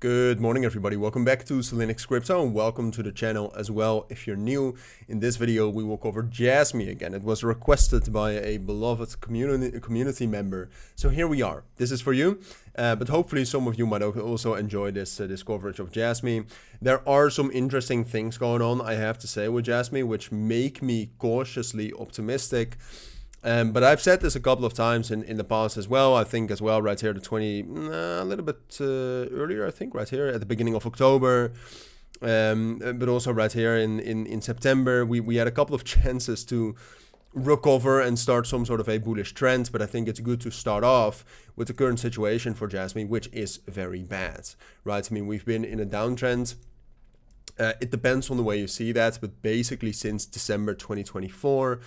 Good morning everybody, welcome back to cilinixfxcapital and welcome to the channel as well. If you're new, in this video we will cover Jasmy again. It was requested by a beloved community member, so here we are. This is for you, but hopefully some of you might also enjoy this coverage of Jasmy. There are some interesting things going on, I have to say, with Jasmy, which make me cautiously optimistic. But I've said this a couple of times in the past as well. I think as well right here, a little bit earlier, I think right here at the beginning of October, but also right here in September, we had a couple of chances to recover and start some sort of a bullish trend. But I think it's good to start off with the current situation for Jasmy, which is very bad, right? I mean, we've been in a downtrend. It depends on the way you see that, but basically since December 2024,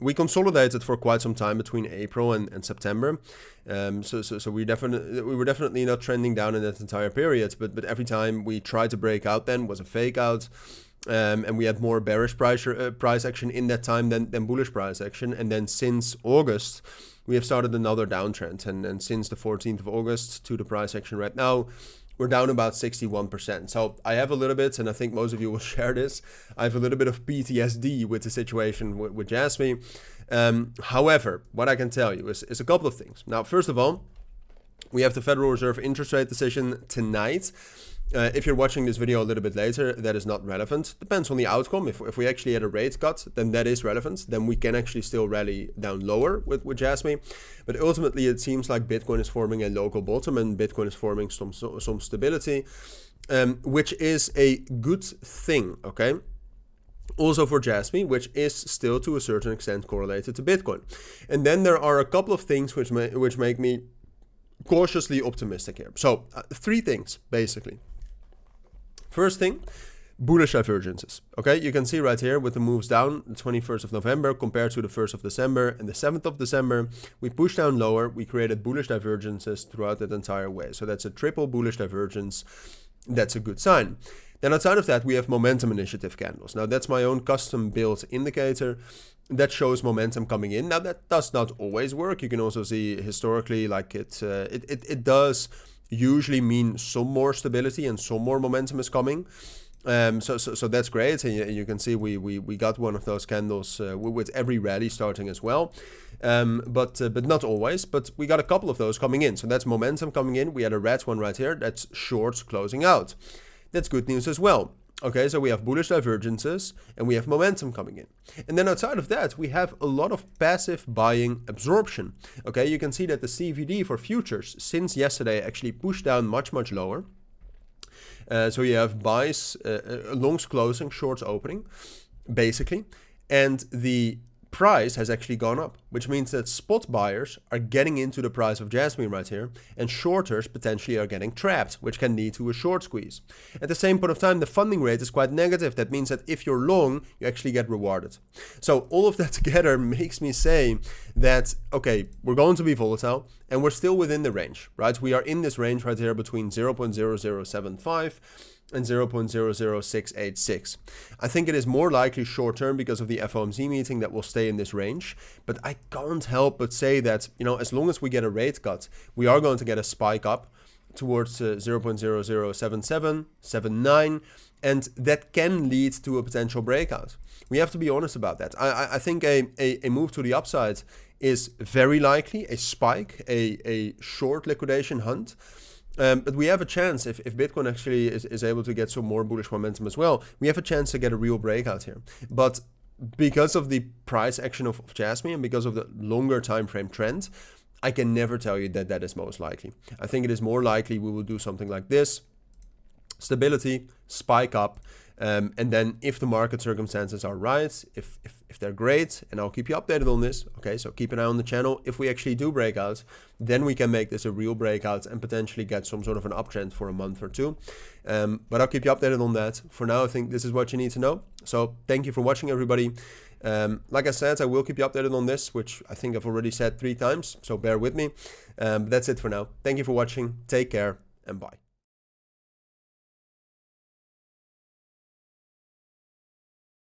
we consolidated for quite some time between April and September. So we were definitely not trending down in that entire period, but every time we tried to break out then was a fake out. And we had more bearish price action in that time than bullish price action. And then since August, we have started another downtrend. And since the 14th of August to the price action right now, we're down about 61%. So I have a little bit, and I think most of you will share this, I have a little bit of PTSD with the situation with Jasmy. However, what I can tell you is a couple of things. Now, first of all, we have the Federal Reserve interest rate decision tonight. If you're watching this video a little bit later, that is not relevant. Depends on the outcome. If we actually had a rate cut, then that is relevant. Then we can actually still rally down lower with Jasmy. But ultimately, it seems like Bitcoin is forming a local bottom and Bitcoin is forming some stability, which is a good thing, okay? Also for Jasmy, which is still to a certain extent correlated to Bitcoin. And then there are a couple of things which make me cautiously optimistic here. So three things, basically. First thing, bullish divergences. Okay, you can see right here with the moves down, the 21st of November compared to the 1st of December and the 7th of December, we pushed down lower, we created bullish divergences throughout that entire way. So that's a triple bullish divergence. That's a good sign. Then outside of that, we have momentum initiative candles. Now that's my own custom built indicator that shows momentum coming in. Now that does not always work. You can also see historically like it does usually mean some more stability and some more momentum is coming. So that's great. And you can see we got one of those candles with every rally starting as well. But not always, but we got a couple of those coming in. So that's momentum coming in. We had a red one right here. That's shorts closing out. That's good news as well. Okay, so we have bullish divergences and we have momentum coming in. And then outside of that, we have a lot of passive buying absorption. Okay, you can see that the CVD for futures since yesterday actually pushed down much lower. So you have buys, longs closing, shorts opening, basically. And the price has actually gone up, which means that spot buyers are getting into the price of Jasmy right here, and shorters potentially are getting trapped, which can lead to a short squeeze. At the same point of time, the funding rate is quite negative. That means that if you're long, you actually get rewarded. So all of that together makes me say that, okay, we're going to be volatile, and we're still within the range, right? We are in this range right here between 0.0075 and 0.00686. I think it is more likely short term because of the FOMC meeting that will stay in this range. But I can't help but say that, you know, as long as we get a rate cut, we are going to get a spike up towards 0.0077, 79, and that can lead to a potential breakout. We have to be honest about that. I think a move to the upside is very likely, a spike, a short liquidation hunt. But we have a chance, if Bitcoin actually is able to get some more bullish momentum as well, we have a chance to get a real breakout here. But because of the price action of Jasmy and because of the longer time frame trend, I can never tell you that that is most likely. I think it is more likely we will do something like this. Stability, spike up, and then if the market circumstances are right, if they're great, and I'll keep you updated on this, okay, so keep an eye on the channel. If we actually do breakouts, then we can make this a real breakout and potentially get some sort of an uptrend for a month or two. But I'll keep you updated on that. For now, I think this is what you need to know. So thank you for watching, everybody. Like I said, I will keep you updated on this, which I think I've already said 3 times, so bear with me. That's it for now. Thank you for watching. Take care and bye.